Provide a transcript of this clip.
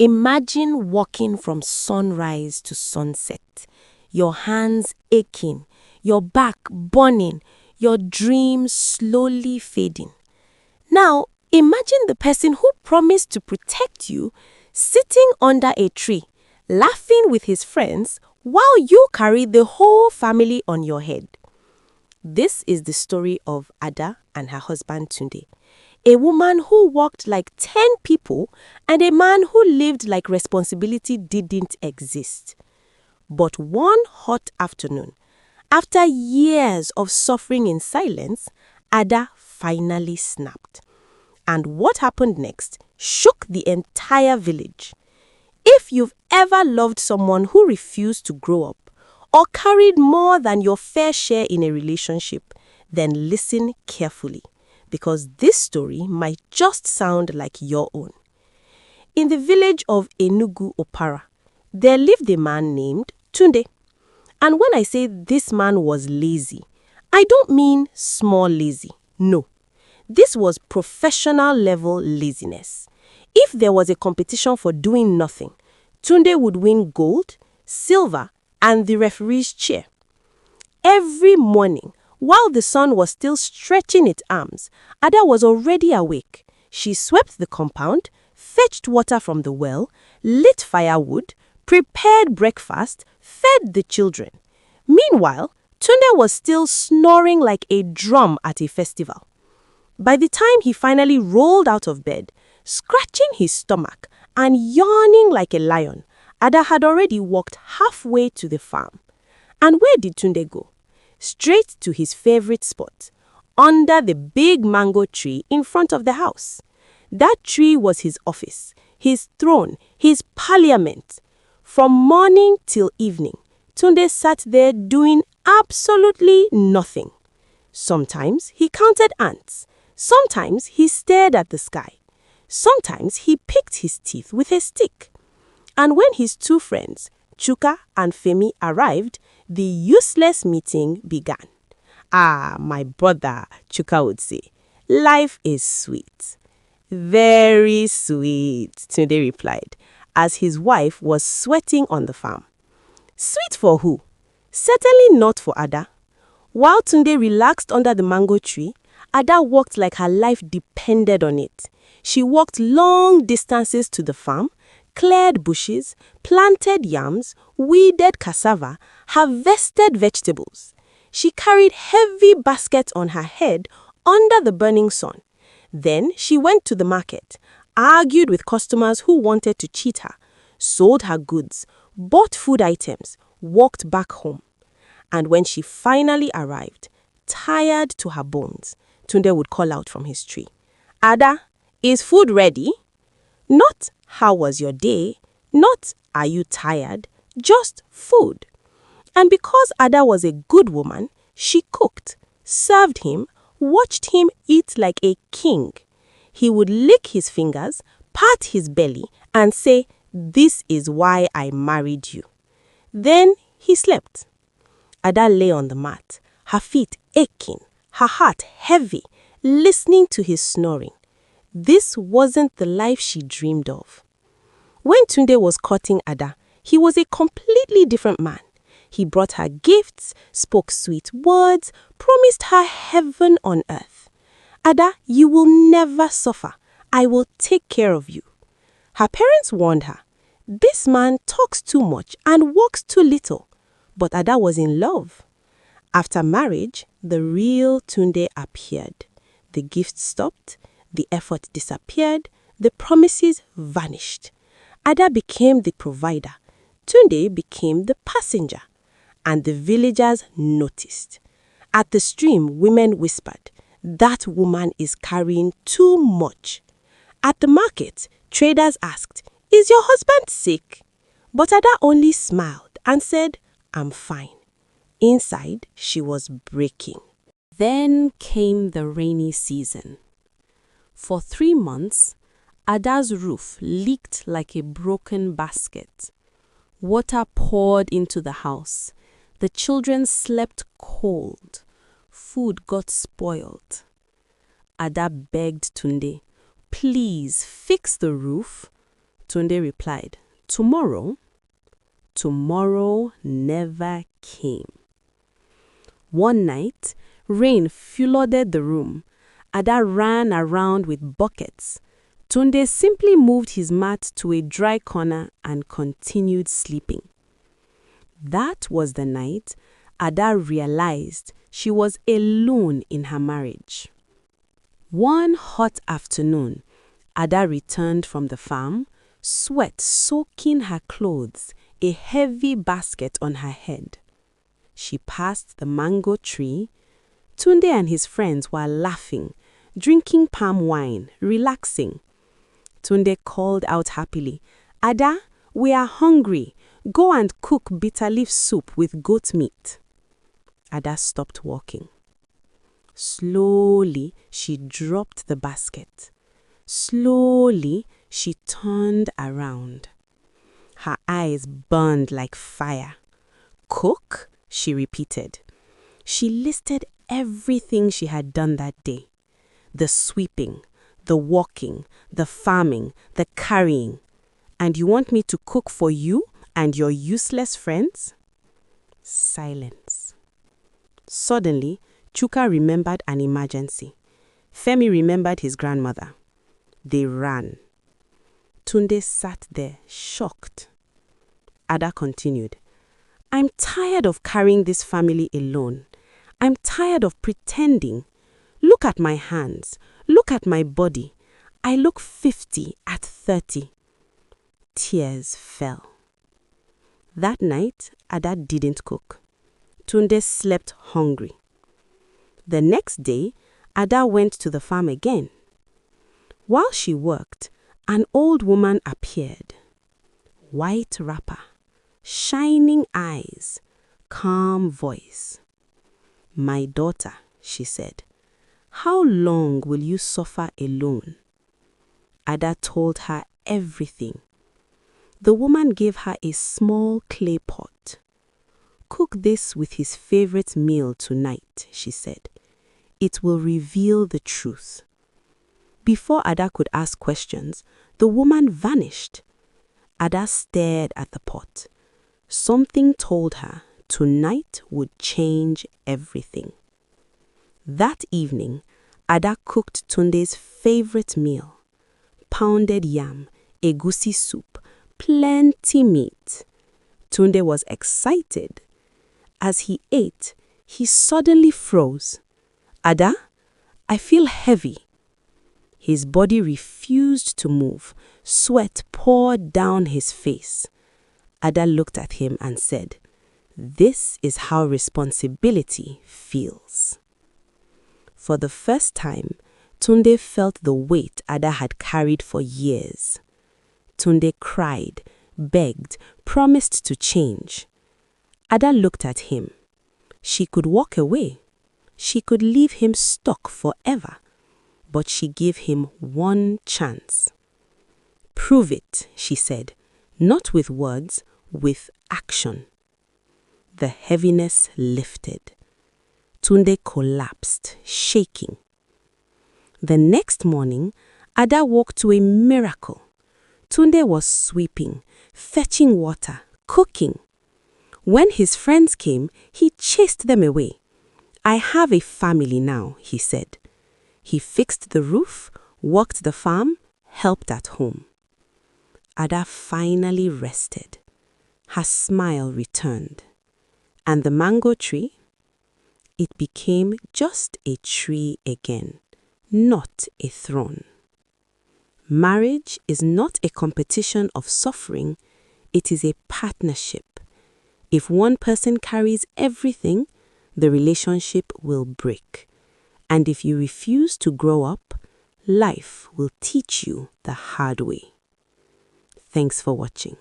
Imagine walking from sunrise to sunset, your hands aching, your back burning, your dreams slowly fading. Now, imagine the person who promised to protect you sitting under a tree, laughing with his friends while you carry the whole family on your head. This is the story of Ada and her husband Tunde, a woman who walked like 10 people and a man who lived like responsibility didn't exist. But one hot afternoon, after years of suffering in silence, Ada finally snapped. And what happened next shook the entire village. If you've ever loved someone who refused to grow up or carried more than your fair share in a relationship, then listen carefully, because this story might just sound like your own. In the village of Enugu Opara, there lived a man named Tunde. And when I say this man was lazy, I don't mean small lazy. No. This was professional level laziness. If there was a competition for doing nothing, Tunde would win gold, silver, and the referee's chair. Every morning, while the sun was still stretching its arms, Ada was already awake. She swept the compound, fetched water from the well, lit firewood, prepared breakfast, fed the children. Meanwhile, Tunde was still snoring like a drum at a festival. By the time he finally rolled out of bed, scratching his stomach and yawning like a lion, Ada had already walked halfway to the farm. And where did Tunde go? Straight to his favorite spot, under the big mango tree in front of the house. That tree was his office, his throne, his parliament. From morning till evening, Tunde sat there doing absolutely nothing. Sometimes he counted ants. Sometimes he stared at the sky. Sometimes he picked his teeth with a stick. And when his two friends, Chuka and Femi, arrived, the useless meeting began. "Ah, my brother," Chuka would say, "life is sweet." "Very sweet," Tunde replied, as his wife was sweating on the farm. Sweet for who? Certainly not for Ada. While Tunde relaxed under the mango tree, Ada walked like her life depended on it. She walked long distances to the farm, cleared bushes, planted yams, weeded cassava, harvested vegetables. She carried heavy baskets on her head under the burning sun. Then she went to the market, argued with customers who wanted to cheat her, sold her goods, bought food items, walked back home. And when she finally arrived, tired to her bones, Tunde would call out from his tree, "Ada, is food ready?" Not, "How was your day?" Not, "Are you tired?" Just food. And because Ada was a good woman, she cooked, served him, watched him eat like a king. He would lick his fingers, pat his belly, and say, "This is why I married you." Then he slept. Ada lay on the mat, her feet aching, her heart heavy, listening to his snoring. This wasn't the life she dreamed of. When Tunde was courting Ada, he was a completely different man. He brought her gifts, spoke sweet words, promised her heaven on earth. "Ada, you will never suffer. I will take care of you." Her parents warned her, "This man talks too much and walks too little." But Ada was in love. After marriage, the real Tunde appeared. The gifts stopped, the effort disappeared, the promises vanished. Ada became the provider. Tunde became the passenger. And the villagers noticed. At the stream, women whispered, "That woman is carrying too much." At the market, traders asked, "Is your husband sick?" But Ada only smiled and said, "I'm fine." Inside, she was breaking. Then came the rainy season. For 3 months, Ada's roof leaked like a broken basket. Water poured into the house. The children slept cold. Food got spoiled. Ada begged Tunde, "Please fix the roof." Tunde replied, "Tomorrow?" Tomorrow never came. One night, rain flooded the room. Ada ran around with buckets. Tunde simply moved his mat to a dry corner and continued sleeping. That was the night Ada realized she was alone in her marriage. One hot afternoon, Ada returned from the farm, sweat soaking her clothes, a heavy basket on her head. She passed the mango tree. Tunde and his friends were laughing, drinking palm wine, relaxing. Tunde called out happily, "Ada, we are hungry. Go and cook bitter leaf soup with goat meat." Ada stopped walking. Slowly, she dropped the basket. Slowly, she turned around. Her eyes burned like fire. "Cook?" she repeated. She listed everything she had done that day. The sweeping, the walking, the farming, the carrying. "And you want me to cook for you and your useless friends?" Silence. Suddenly, Chuka remembered an emergency. Femi remembered his grandmother. They ran. Tunde sat there, shocked. Ada continued, "I'm tired of carrying this family alone. I'm tired of pretending. Look at my hands. Look at my body. I look 50 at 30. Tears fell. That night, Ada didn't cook. Tunde slept hungry. The next day, Ada went to the farm again. While she worked, an old woman appeared. White wrapper, shining eyes, calm voice. "My daughter," she said, "how long will you suffer alone?" Ada told her everything. The woman gave her a small clay pot. "Cook this with his favorite meal tonight," she said. "It will reveal the truth." Before Ada could ask questions, the woman vanished. Ada stared at the pot. Something told her tonight would change everything. That evening, Ada cooked Tunde's favorite meal. Pounded yam, egusi soup, plenty meat. Tunde was excited. As he ate, he suddenly froze. "Ada, I feel heavy." His body refused to move. Sweat poured down his face. Ada looked at him and said, "This is how responsibility feels." For the first time, Tunde felt the weight Ada had carried for years. Tunde cried, begged, promised to change. Ada looked at him. She could walk away. She could leave him stuck forever. But she gave him one chance. "Prove it," she said, "not with words, with action." The heaviness lifted. Tunde collapsed, shaking. The next morning, Ada woke to a miracle. Tunde was sweeping, fetching water, cooking. When his friends came, he chased them away. "I have a family now," he said. He fixed the roof, worked the farm, helped at home. Ada finally rested. Her smile returned. And the mango tree? It became just a tree again, not a throne. Marriage is not a competition of suffering, it is a partnership. If one person carries everything, the relationship will break. And if you refuse to grow up, life will teach you the hard way. Thanks for watching.